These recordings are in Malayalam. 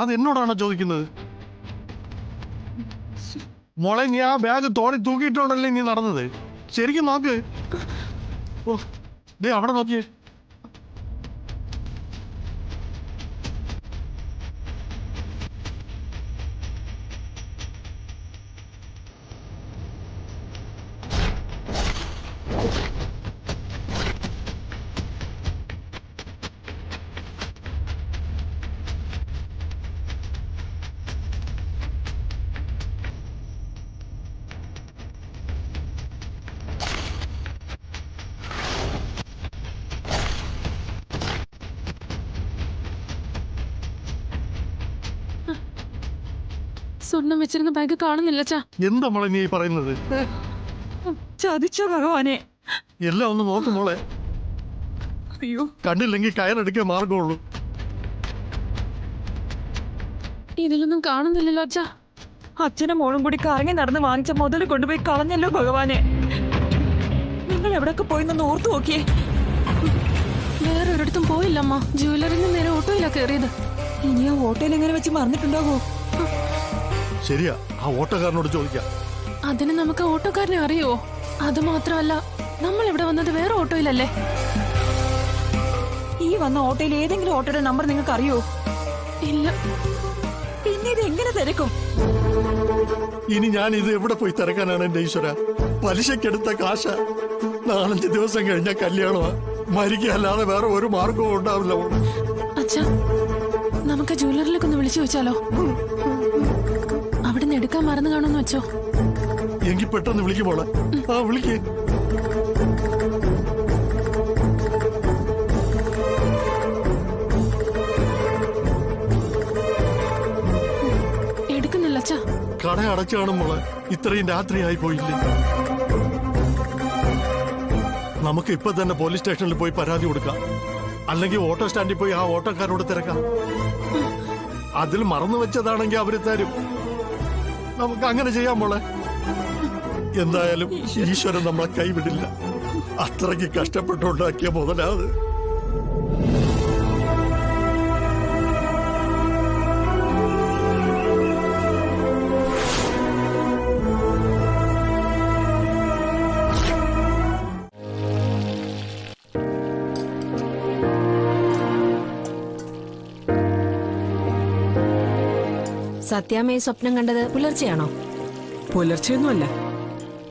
അത് എന്നോടാണോ ചോദിക്കുന്നത്? മോളെ, നീ ആ ബാഗ് തോളി തൂക്കിയിട്ടോണ്ടല്ലേ നീ നടന്നത്? ശരിക്കും നോക്ക്. ഓ, ദേ അവിടെ നോക്കിയേ. സ്വർണം വെച്ചിരുന്ന ബാഗ് കാണുന്നില്ല അച്ഛാ. എന്താ മോളെ നീ പറയുന്നത്? ചതിച്ചോ ഭഗവാനെ. എല്ലാം ഒന്ന് നോക്ക് മോളെ. അയ്യോ, കണ്ടില്ലെങ്കിൽ കയറെടുക്കാൻ മാർഗമുള്ളൂ. ഇതിലൊന്നും കാണുന്നില്ലല്ലോ അച്ഛാ. അച്ഛനും മോളും കൂടി കറങ്ങി നടന്ന് വാങ്ങിച്ച മുതൽ കൊണ്ടുപോയി കളഞ്ഞല്ലോ ഭഗവാനെ. നിങ്ങൾ എവിടെയൊക്കെ പോയിന്നൊന്ന് ഓർത്തു നോക്കിയേ. വേറെ ഒരിടത്തും പോയില്ല അമ്മ. ജ്വല്ലറിന് നേരെ ഓട്ടോയിലാ കയറിയത്. ഇനി ആ ഓട്ടോയിൽ എങ്ങനെ വെച്ച് മറന്നിട്ടുണ്ടാവോ? ശരിയാ, ആ ഓട്ടോക്കാരനോട് ചോദിക്കാം. അതിന് നമുക്ക് ഓട്ടോക്കാരനെ അറിയോ? അത് മാത്രമല്ല, നമ്മൾ ഇവിടെ വന്നത് വേറെ ഓട്ടോയിലല്ലേ? ഈ വന്ന ഓട്ടോയിൽ ഏതെങ്കിലും ഓട്ടോയുടെ നമ്പർ നിങ്ങൾക്ക് അറിയോ? ഇല്ല. പിന്നെ ഇത് എങ്ങനെ തിരക്കും? ഇനി ഞാൻ ഇത് എവിടെ പോയി തിരക്കാനാണ് എന്റെ ഈശ്വര? പലിശക്കെടുത്ത കാശ. 4-5 ദിവസം കഴിഞ്ഞ കല്യാണമാ. മരിക്കല്ലാതെ വേറെ ഒരു മാർഗവും ഉണ്ടാവില്ല. അച്ഛാ, നമുക്ക് ജ്വല്ലറിലേക്ക് ഒന്ന് വിളിച്ചു വെച്ചാലോ? അവിടെ നിന്ന് എടുക്കാൻ മറന്നു കാണുമെന്ന് വെച്ചോ. എങ്കിൽ പെട്ടെന്ന് വിളിക്കുമ്പോളെ. ആ, വിളിക്കേ. എടുക്കുന്നില്ല അച്ഛാ. കട അടച്ചു കാണുമ്പോളെ. ഇത്രയും രാത്രിയായി പോയില്ലേ? നമുക്ക് ഇപ്പൊ തന്നെ പോലീസ് സ്റ്റേഷനിൽ പോയി പരാതി കൊടുക്കാം. അല്ലെങ്കിൽ ഓട്ടോ സ്റ്റാൻഡിൽ പോയി ആ ഓട്ടോക്കാരോട് തിരക്കാം. അതിൽ മറന്നു വെച്ചതാണെങ്കിൽ അവര് തരും. നമുക്ക് അങ്ങനെ ചെയ്യാൻ മോളെ. എന്തായാലും ഈശ്വരൻ നമ്മളെ കൈവിടില്ല. അത്രയ്ക്ക് കഷ്ടപ്പെട്ടുണ്ടാക്കിയ മുതലാത്. സത്യാമ്മയെ സ്വപ്നം കണ്ടത് പുലർച്ചെയാണോ? പുലർച്ചെയൊന്നുമല്ല.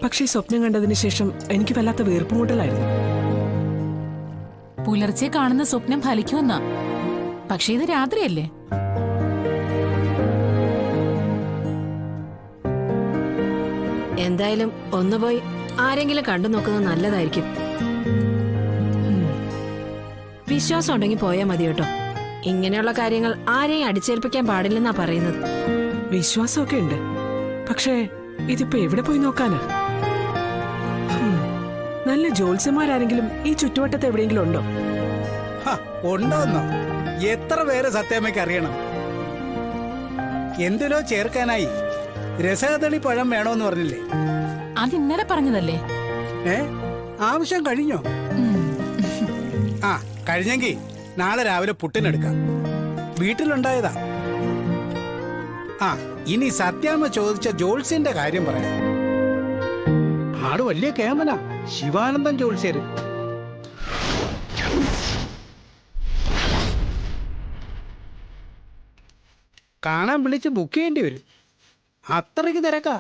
പക്ഷേ സ്വപ്നം കണ്ടതിന് ശേഷം എനിക്ക് വല്ലാത്ത വീർപ്പുമുട്ടലായിരുന്നു. പുലർച്ചെ കാണുന്ന സ്വപ്നം ഫലിക്കുമെന്നാ. പക്ഷേ ഇത് രാത്രിയല്ലേ? എന്തായാലും ഒന്നുപോയി ആരെങ്കിലും കണ്ടു നോക്കുന്നത് നല്ലതായിരിക്കും. വിശ്വാസം ഉണ്ടെങ്കിൽ പോയാൽ മതി കേട്ടോ. ഇങ്ങനെയുള്ള കാര്യങ്ങൾ ആരെയും അടിച്ചേൽപ്പിക്കാൻ പാടില്ലെന്നാ പറയുന്നത്. വിശ്വാസമൊക്കെ ഉണ്ട്. പക്ഷേ ഇതിപ്പോ എവിടെ പോയി നോക്കാനാ? നല്ല ജ്യോത്സ്യന്മാരാരെങ്കിലും ഈ ചുറ്റുവട്ടത്ത് എവിടെയെങ്കിലും ഉണ്ടോ? ഉണ്ടോന്നോ? എത്ര പേര് സത്യാമ്മയ്ക്ക് അറിയണം? എന്തിലോ ചേർക്കാനായി രസകദളി പഴം വേണോന്ന് പറഞ്ഞില്ലേ? അത് ഇന്നലെ പറഞ്ഞതല്ലേ? ആവശ്യം കഴിഞ്ഞോ? ആ, കഴിഞ്ഞെങ്കിൽ നാളെ രാവിലെ പുട്ടിനെടുക്കാം. വീട്ടിലുണ്ടായതാ. ആ, ഇനി സത്യാമ്മ ചോദിച്ച ജോത്സ്യന്റെ കാര്യം പറയാം. ആട് വലിയ കേമന, ശിവാനന്ദൻ ജോത്സ്യര്. കാണാൻ വിളിച്ച് ബുക്ക് ചെയ്യേണ്ടി വരും. അത്രയ്ക്ക് തിരക്കാ.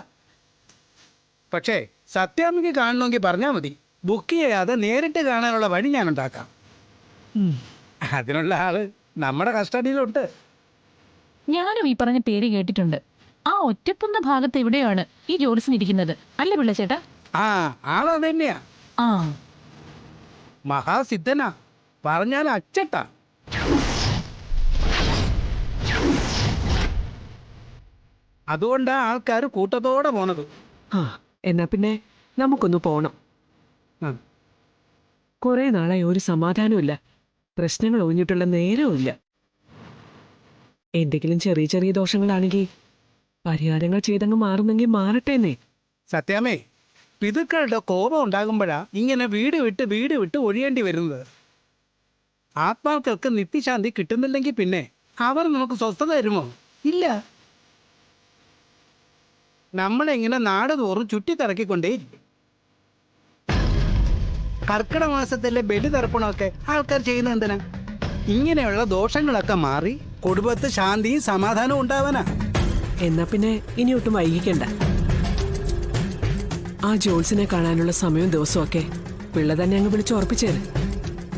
പക്ഷേ സത്യാമ്മയ്ക്ക് കാണണമെങ്കിൽ പറഞ്ഞാൽ മതി. ബുക്ക് ചെയ്യാതെ നേരിട്ട് കാണാനുള്ള വഴി ഞാൻ ഉണ്ടാക്കാം. അതിനുള്ള ആള് നമ്മുടെ കസ്റ്റഡിയിലുണ്ട്. ഞാനും ഈ പറഞ്ഞ പേര് കേട്ടിട്ടുണ്ട്. ആ ഒറ്റപ്പുന്ന ഭാഗത്ത് എവിടെയാണ് ഈ ജോലിസിന് ഇരിക്കുന്നത് അല്ലേ പിള്ളച്ചേട്ടാ? ആ, ആളത് തന്നെയാ. ആ, മഹാസിദ്ധനാ. പറഞ്ഞാൽ അച്ചട്ടാ. അതുകൊണ്ടാ ആൾക്കാർ കൂട്ടത്തോടെ പോണത്. എന്നാ പിന്നെ നമുക്കൊന്ന് പോണം. കുറെ നാളായി ഒരു സമാധാനമില്ല. പ്രശ്നങ്ങൾ ഒഴിഞ്ഞിട്ടുള്ള നേരവുമില്ല. എന്തെങ്കിലും ചെറിയ ചെറിയ ദോഷങ്ങളാണെങ്കിൽ പരിഹാരങ്ങൾ ചെയ്തങ്ങ് മാറുന്നെങ്കിൽ മാറട്ടേന്നേ. സത്യാമേ, പിതൃക്കളുടെ കോപം ഉണ്ടാകുമ്പോഴാ ഇങ്ങനെ വീട് വിട്ട് ഒഴിയേണ്ടി വരുന്നത്. ആത്മാക്കൾക്ക് നിത്യശാന്തി കിട്ടുന്നില്ലെങ്കിൽ പിന്നെ അവർ നമുക്ക് സ്വസ്ഥത തരുമോ? ഇല്ല. നമ്മളിങ്ങനെ നാട് തോറും ചുറ്റിത്തിറക്കിക്കൊണ്ടേ കർക്കിടക മാസത്തിലെ ബലി തർപ്പണമൊക്കെ ആൾക്കാർ ചെയ്യുന്നത് എന്തിനാ? ഇങ്ങനെയുള്ള ദോഷങ്ങളൊക്കെ മാറി കുടുംബത്ത് ശാന്തിയും സമാധാനവും ഉണ്ടാവാനാ. എന്നാ പിന്നെ ഇനി ഒട്ടും വൈകിക്കണ്ട. ആ ജോൾസിനെ കാണാനുള്ള സമയവും ദിവസവും ഒക്കെ പിള്ള തന്നെ അങ്ങ് വിളിച്ച് ഉറപ്പിച്ചേര്.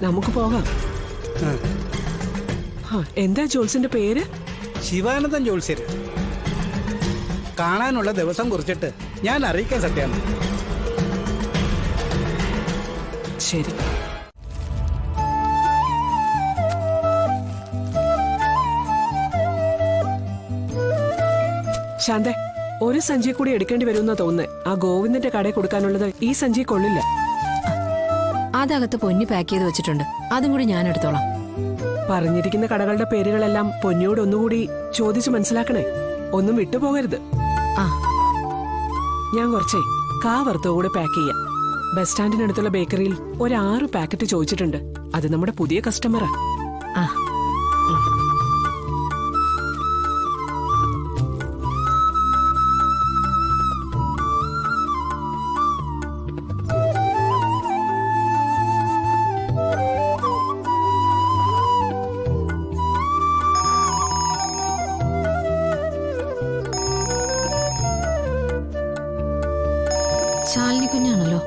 നമുക്ക് പോകാം. എന്താ ജോൾസിന്റെ പേര്? ശിവാനന്ദൻ ജോത്സ്യര്. കാണാനുള്ള ദിവസം കുറിച്ചിട്ട് ഞാൻ അറിയിക്കാൻ സത്യാണ്. ശരി. ശാന്തേ, ഒരു സഞ്ചി കൂടി എടുക്കേണ്ടി വരുമെന്നാ തോന്നുന്നേ. ആ ഗോവിന്ദന്റെ കടയിൽ കൊടുക്കാനുള്ളത് ഈ സഞ്ചി കൊള്ളില്ല. അതകത്ത് പൊന്നി പാക്ക് ചെയ്ത് വെച്ചിട്ടുണ്ട്, അതും കൂടി ഞാൻ എടുത്തോളാം. പറഞ്ഞിരിക്കുന്ന കടകളുടെ പേരുകളെല്ലാം പൊന്നിയോട് ഒന്നുകൂടി ചോദിച്ചു മനസ്സിലാക്കണേ. ഒന്നും വിട്ടുപോകരുത്. ആ, ഞാൻ കുറച്ചേ കാവറുത്തോ കൂടെ പാക്ക് ചെയ്യാം. ബസ് സ്റ്റാൻഡിനടുത്തുള്ള ബേക്കറിയിൽ ഒരു 6 പാക്കറ്റ് ചോദിച്ചിട്ടുണ്ട്. അത് നമ്മുടെ പുതിയ കസ്റ്റമറാ. ആ. ശാലിനി കുഞ്ഞാണല്ലോ.